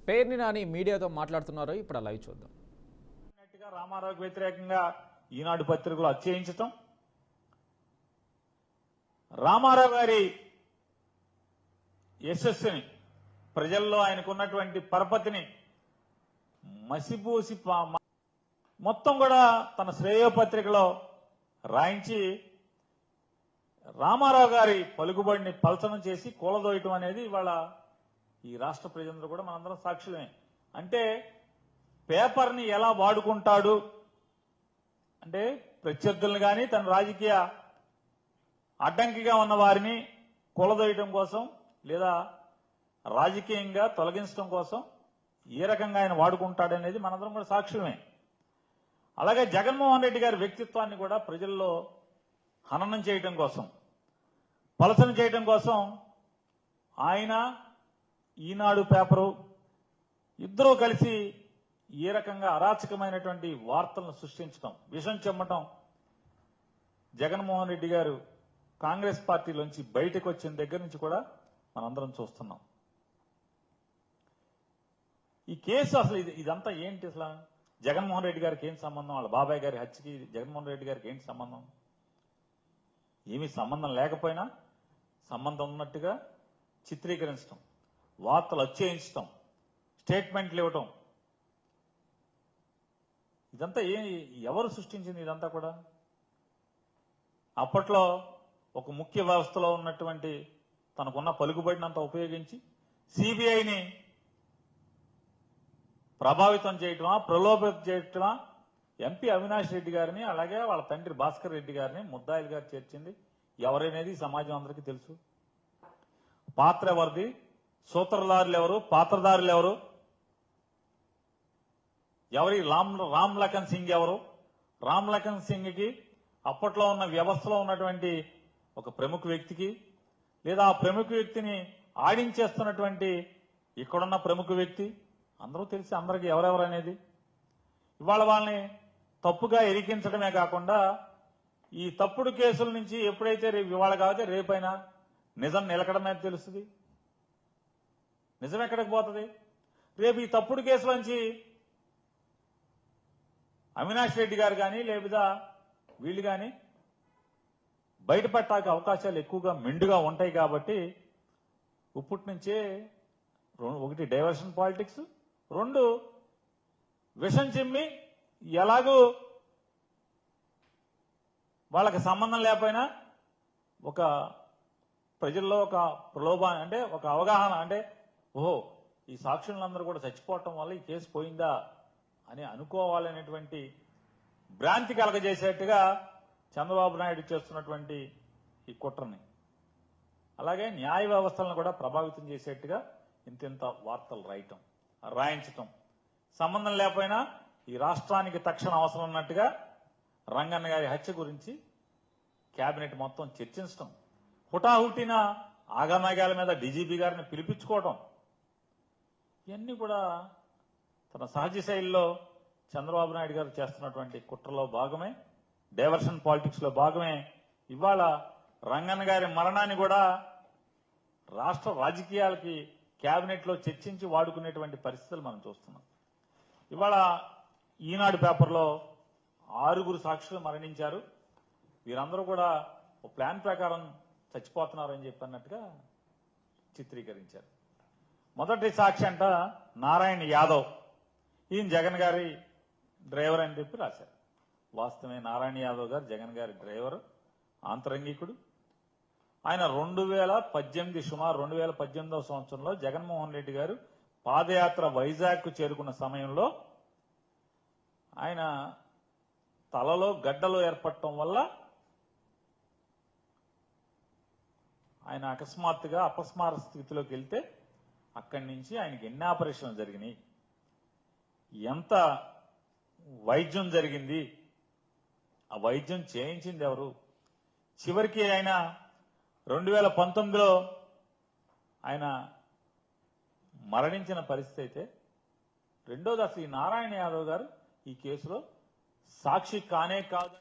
పేర్ని నాని మీడియాతో మాట్లాడుతున్నారు. ఇప్పుడు లైవ్ చూద్దాం. రామారావుకి వ్యతిరేకంగా ఈనాడు పత్రికలు అచ్చయించటం, రామారావు గారి యశస్సుని, ప్రజల్లో ఆయనకున్నటువంటి పరపతిని మసిపూసి మొత్తం కూడా తన శ్రేయోపత్రికలో రాయించి రామారావు గారి పలుకుబడిని పలచనం చేసి కూలదోయటం అనేది ఇవాళ ఈ రాష్ట్ర ప్రజలందరూ కూడా మనందరం సాక్షులమే. అంటే పేపర్ని ఎలా వాడుకుంటాడు అంటే ప్రత్యర్థులను కానీ తన రాజకీయ అడ్డంకిగా ఉన్న వారిని కూలదోయటం కోసం లేదా రాజకీయంగా తొలగించడం కోసం ఏ రకంగా ఆయన వాడుకుంటాడనేది మనందరం కూడా సాక్షులమే. అలాగే జగన్మోహన్ రెడ్డి గారి వ్యక్తిత్వాన్ని కూడా ప్రజల్లో హననం చేయటం కోసం, పలసన చేయటం కోసం ఆయన ఈనాడు పేపరు ఇద్దరూ కలిసి ఏ రకంగా అరాచకమైనటువంటి వార్తలను సృష్టించడం, విషం చెమ్మటం జగన్మోహన్ రెడ్డి గారు కాంగ్రెస్ పార్టీలోంచి బయటకు వచ్చిన దగ్గర నుంచి కూడా మనందరం చూస్తున్నాం. ఈ కేసు అసలు ఇదంతా ఏంటి? అసలు జగన్మోహన్ రెడ్డి గారికి ఏం సంబంధం? వాళ్ళ బాబాయ్ గారి హత్యకి జగన్మోహన్ రెడ్డి గారికి ఏంటి సంబంధం? ఏమీ సంబంధం లేకపోయినా సంబంధం ఉన్నట్టుగా చిత్రీకరించడం, వార్తలు అచ్చయించడం, స్టేట్మెంట్లు ఇవ్వటం, ఇదంతా ఎవరు సృష్టించింది? ఇదంతా కూడా అప్పట్లో ఒక ముఖ్య వ్యవస్థలో ఉన్నటువంటి తనకున్న పలుకుబడినంత ఉపయోగించి సిబిఐని ప్రభావితం చేయటమా, ప్రలోభితం చేయటమా, ఎంపీ అవినాష్ రెడ్డి గారిని అలాగే వాళ్ళ తండ్రి భాస్కర్ రెడ్డి గారిని ముద్దాయిలుగా చేర్చింది ఎవరనేది సమాజం అందరికీ తెలుసు. పాత్ర ఎవరిది, సూత్రధారులు ఎవరు, పాత్రధారులు ఎవరు, ఎవరి రామ్ లఖన్ సింగ్ ఎవరు? రామ్ లఖన్ సింగ్కి అప్పట్లో ఉన్న వ్యవస్థలో ఉన్నటువంటి ఒక ప్రముఖ వ్యక్తికి లేదా ఆ ప్రముఖ వ్యక్తిని ఆడించేస్తున్నటువంటి ఇక్కడున్న ప్రముఖ వ్యక్తి అందరూ తెలిసి అందరికీ ఎవరెవరు అనేది. ఇవాళ వాళ్ళని తప్పుగా ఇరికించడమే కాకుండా ఈ తప్పుడు కేసుల నుంచి ఎప్పుడైతే ఇవాళ కాకపోతే రేపైనా నిజం నిలకడమే తెలుస్తుంది. నిజం ఎక్కడికి పోతుంది? రేపు ఈ తప్పుడు కేసుల నుంచి అవినాష్ రెడ్డి గారు కానీ లేదా వీళ్ళు కానీ బయటపడటానికి అవకాశాలు ఎక్కువగా మెండుగా ఉంటాయి. కాబట్టి ఇప్పటి నుంచే ఒకటి డైవర్షన్ పాలిటిక్స్, రెండు విషం చిమ్మి ఎలాగూ వాళ్ళకి సంబంధం లేకపోయినా ఒక ప్రజల్లో ఒక ప్రలోభాన్ని అంటే ఒక అవగాహన అంటే ఓహో ఈ సాక్షులందరూ కూడా చచ్చిపోవటం వల్ల ఈ కేసు పోయిందా అని అనుకోవాలనేటువంటి భ్రాంతి కలగజేసేట్టుగా చంద్రబాబు నాయుడు చేస్తున్నటువంటి ఈ కుట్రని, అలాగే న్యాయ వ్యవస్థలను కూడా ప్రభావితం చేసేట్టుగా ఇంతింత వార్తలు రాయించటం, సంబంధం లేకపోయినా ఈ రాష్ట్రానికి తక్షణ అవసరం ఉన్నట్టుగా రంగన్న గారి హత్య గురించి కేబినెట్ మొత్తం చర్చించడం, హుటాహుటిన ఆగమేఘాల మీద డీజీపీ గారిని పిలిపించుకోవడం, ఇవన్నీ కూడా తన సహజ శైలిలో చంద్రబాబు నాయుడు గారు చేస్తున్నటువంటి కుట్రలో భాగమే, డైవర్షన్ పాలిటిక్స్ లో భాగమే. ఇవాళ రంగన్న గారి మరణాన్ని కూడా రాష్ట్ర రాజకీయాలకి కేబినెట్ లో చర్చించి వాడుకునేటువంటి పరిస్థితులు మనం చూస్తున్నాం. ఇవాళ ఈనాడు పేపర్లో 6 సాక్షులు మరణించారు. వీరందరూ కూడా ఒక ప్లాన్ ప్రకారం చచ్చిపోతున్నారని చెప్పన్నట్టుగా చిత్రీకరించారు. మొదటి సాక్షి అంట నారాయణ యాదవ్, ఈయన జగన్ గారి డ్రైవర్ అని చెప్పి రాశారు. వాస్తవమే నారాయణ యాదవ్ గారు జగన్ గారి డ్రైవర్, ఆంతరంగికుడు. ఆయన 2018 సుమారు 2018వ సంవత్సరంలో జగన్మోహన్ రెడ్డి గారు పాదయాత్ర వైజాగ్ చేరుకున్న సమయంలో ఆయన తలలో గడ్డలు ఏర్పడటం వల్ల ఆయన అకస్మాత్తుగా అపస్మార స్థితిలోకి వెళ్తే అక్కడి నుంచి ఆయనకి ఎన్ని ఆపరేషన్లు జరిగినాయి, ఎంత వైద్యం జరిగింది, ఆ వైద్యం చేయించింది ఎవరు, చివరికి ఆయన 2019లో ఆయన మరణించిన పరిస్థితి అయితే, రెండోది అసలు ఈ నారాయణ యాదవ్ గారు ఈ కేసులో సాక్షి కానే కాదు.